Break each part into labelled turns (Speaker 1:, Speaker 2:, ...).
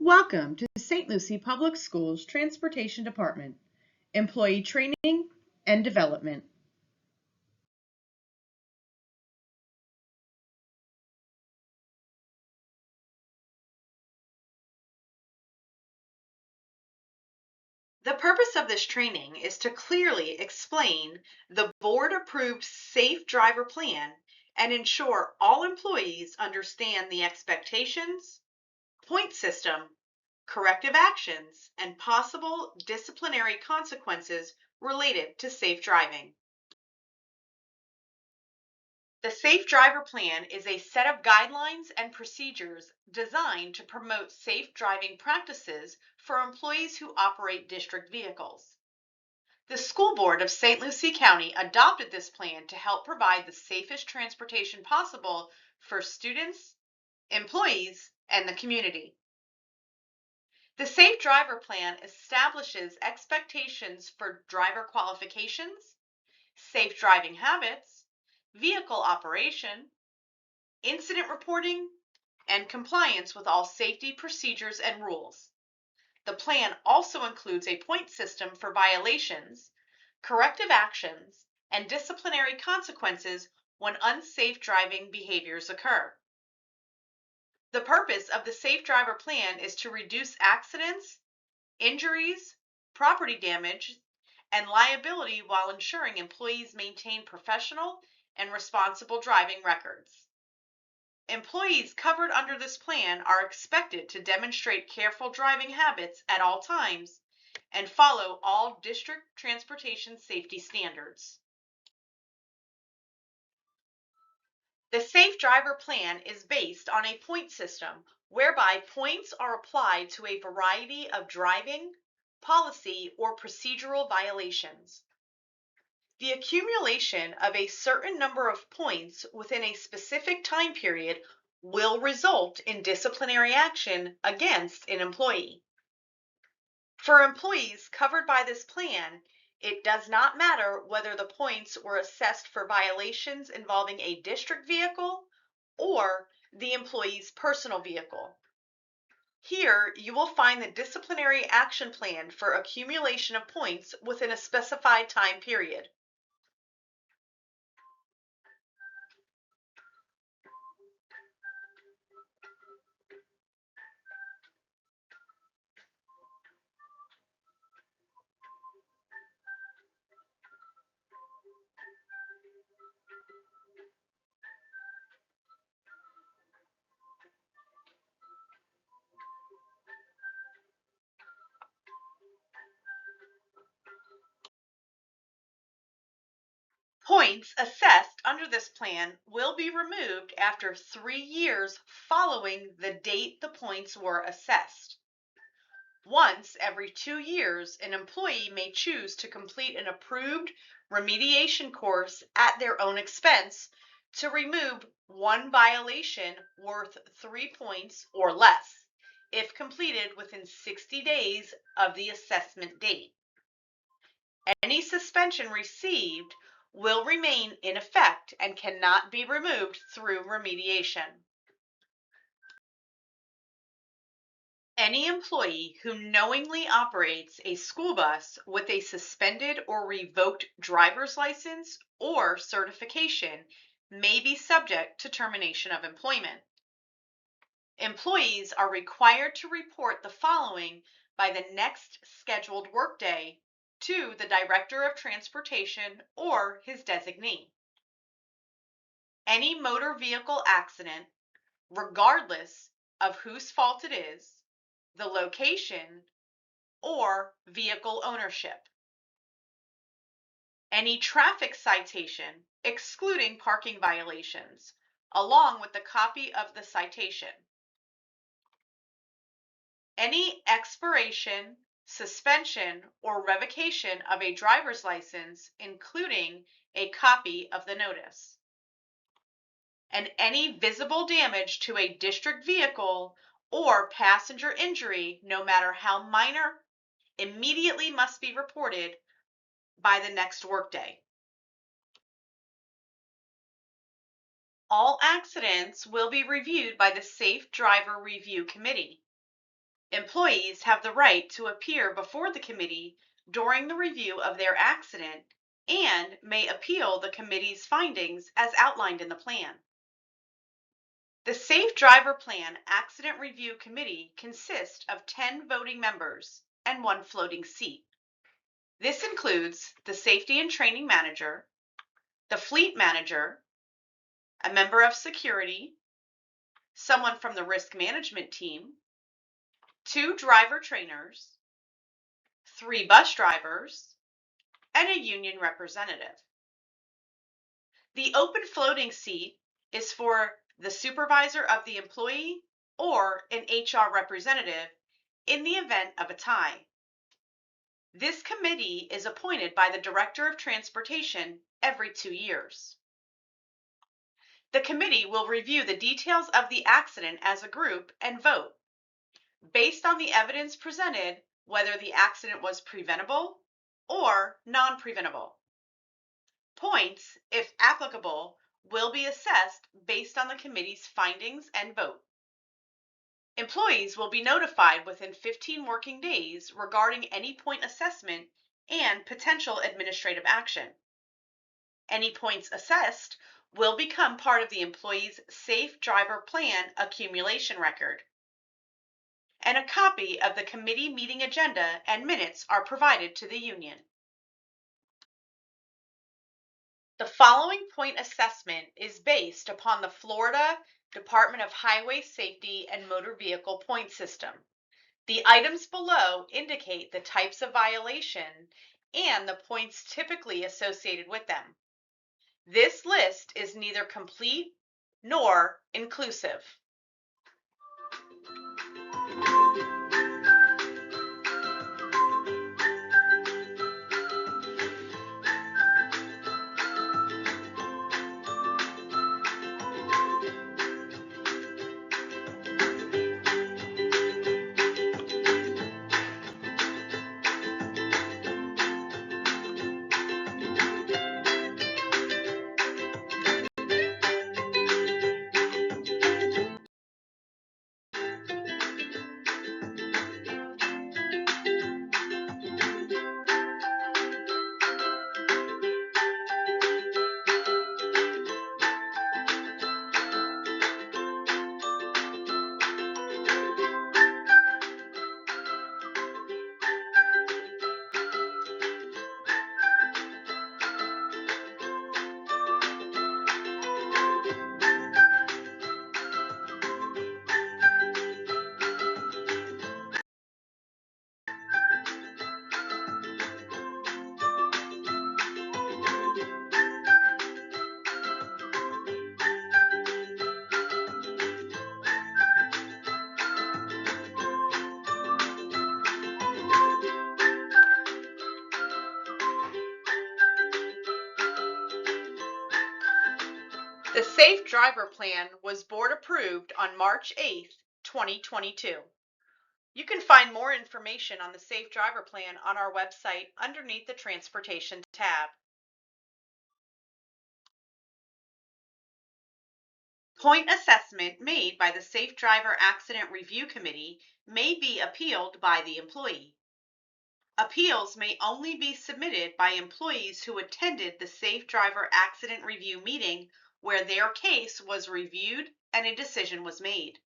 Speaker 1: Welcome to St. Lucie Public Schools Transportation Department, Employee Training and Development. The purpose of this training is to clearly explain the board-approved Safe Driver Plan and ensure all employees understand the expectations, point system, corrective actions, and possible disciplinary consequences related to safe driving. The Safe Driver Plan is a set of guidelines and procedures designed to promote safe driving practices for employees who operate district vehicles. The School Board of St. Lucie County adopted this plan to help provide the safest transportation possible for students, employees, and the community. The Safe Driver Plan establishes expectations for driver qualifications, safe driving habits, vehicle operation, incident reporting, and compliance with all safety procedures and rules. The plan also includes a point system for violations, corrective actions, and disciplinary consequences when unsafe driving behaviors occur. The purpose of the Safe Driver Plan is to reduce accidents, injuries, property damage, and liability while ensuring employees maintain professional and responsible driving records. Employees covered under this plan are expected to demonstrate careful driving habits at all times and follow all district transportation safety standards. The Safe Driver Plan is based on a point system whereby points are applied to a variety of driving, policy, or procedural violations. The accumulation of a certain number of points within a specific time period will result in disciplinary action against an employee. For employees covered by this plan, it does not matter whether the points were assessed for violations involving a district vehicle or the employee's personal vehicle. Here, you will find the disciplinary action plan for accumulation of points within a specified time period. Points assessed under this plan will be removed after 3 years following the date the points were assessed. Once every 2 years, an employee may choose to complete an approved remediation course at their own expense to remove one violation worth 3 points or less, if completed within 60 days of the assessment date. Any suspension received will remain in effect and cannot be removed through remediation. Any employee who knowingly operates a school bus with a suspended or revoked driver's license or certification may be subject to termination of employment. Employees are required to report the following by the next scheduled workday to the Director of Transportation or his designee. Any motor vehicle accident, regardless of whose fault it is, the location, or vehicle ownership. Any traffic citation, excluding parking violations, along with the copy of the citation. Any expiration, suspension, or revocation of a driver's license, including a copy of the notice. And any visible damage to a district vehicle or passenger injury, no matter how minor, immediately must be reported by the next workday. All accidents will be reviewed by the Safe Driver Review Committee. Employees have the right to appear before the committee during the review of their accident and may appeal the committee's findings as outlined in the plan. The Safe Driver Plan Accident Review Committee consists of 10 voting members and 1 floating seat. This includes the Safety and Training Manager, the Fleet Manager, a member of security, someone from the risk management team, 2 driver trainers, 3 bus drivers, and a union representative. The open floating seat is for the supervisor of the employee or an HR representative in the event of a tie. This committee is appointed by the Director of Transportation every 2 years. The committee will review the details of the accident as a group and vote, based on the evidence presented, whether the accident was preventable or non-preventable. Points, if applicable, will be assessed based on the committee's findings and vote. Employees will be notified within 15 working days regarding any point assessment and potential administrative action. Any points assessed will become part of the employee's Safe Driver Plan accumulation record. And a copy of the committee meeting agenda and minutes are provided to the union. The following point assessment is based upon the Florida Department of Highway Safety and Motor Vehicle point system. The items below indicate the types of violation and the points typically associated with them. This list is neither complete nor inclusive. The Safe Driver Plan was board approved on March 8, 2022. You can find more information on the Safe Driver Plan on our website underneath the Transportation tab. Point assessment made by the Safe Driver Accident Review Committee may be appealed by the employee. Appeals may only be submitted by employees who attended the Safe Driver Accident Review meeting where their case was reviewed and a decision was made.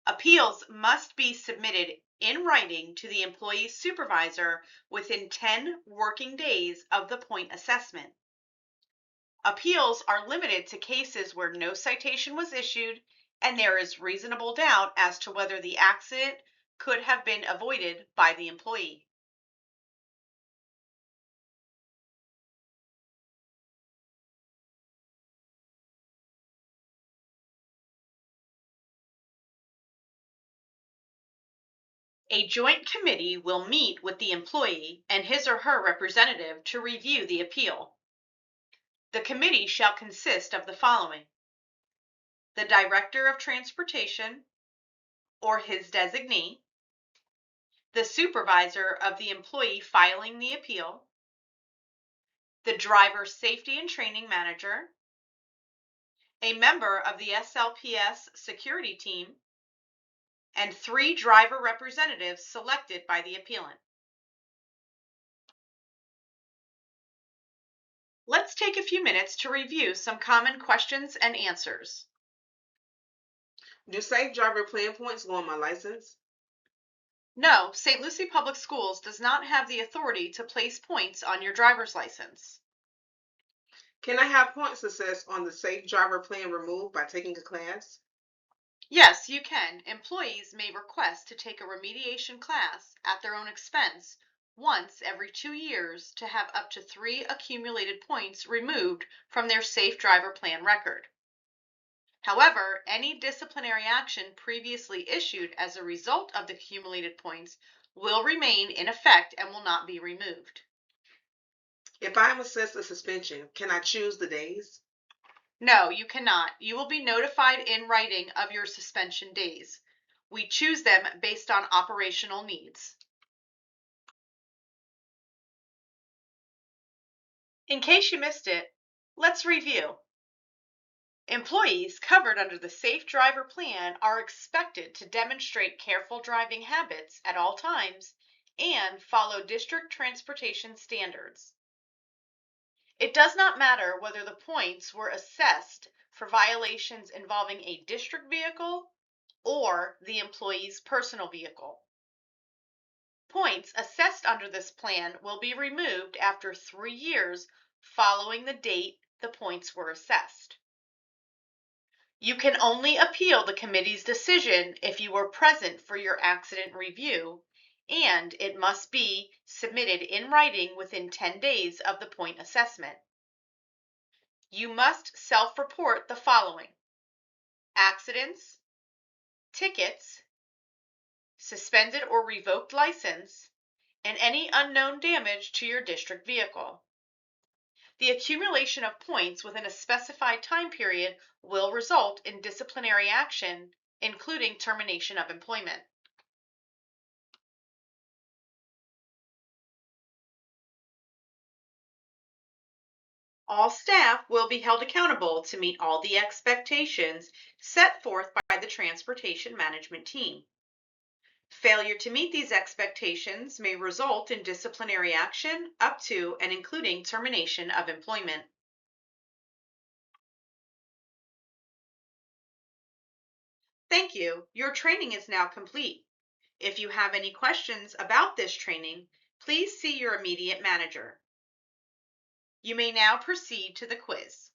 Speaker 1: Appeals must be submitted in writing to the employee's supervisor within 10 working days of the point assessment. Appeals are limited to cases where no citation was issued and there is reasonable doubt as to whether the accident could have been avoided by the employee. A joint committee will meet with the employee and his or her representative to review the appeal. The committee shall consist of the following: the Director of Transportation or his designee, the supervisor of the employee filing the appeal, the Driver Safety and Training Manager, a member of the SLPS security team, and 3 driver representatives selected by the appellant. Let's take a few minutes to review some common questions and answers.
Speaker 2: Do safe driver plan points go on my license?
Speaker 1: No, St. Lucie Public Schools does not have the authority to place points on your driver's license.
Speaker 2: Can I have points assessed on the safe driver plan removed by taking a class?
Speaker 1: Yes, you can. Employees may request to take a remediation class at their own expense once every 2 years to have up to 3 accumulated points removed from their safe driver plan record. However, any disciplinary action previously issued as a result of the accumulated points will remain in effect and will not be removed.
Speaker 2: If I am assessed a suspension, can I choose the days?
Speaker 1: No, you cannot. You will be notified in writing of your suspension days. We choose them based on operational needs. In case you missed it, let's review. Employees covered under the Safe Driver Plan are expected to demonstrate careful driving habits at all times and follow district transportation standards. It does not matter whether the points were assessed for violations involving a district vehicle or the employee's personal vehicle. Points assessed under this plan will be removed after 3 years following the date the points were assessed. You can only appeal the committee's decision if you were present for your accident review, and it must be submitted in writing within 10 days of the point assessment. You must self-report the following: accidents, tickets, suspended or revoked license, and any unknown damage to your district vehicle. The accumulation of points within a specified time period will result in disciplinary action, including termination of employment. All staff will be held accountable to meet all the expectations set forth by the Transportation Management Team. Failure to meet these expectations may result in disciplinary action up to and including termination of employment. Thank you. Your training is now complete. If you have any questions about this training, please see your immediate manager. You may now proceed to the quiz.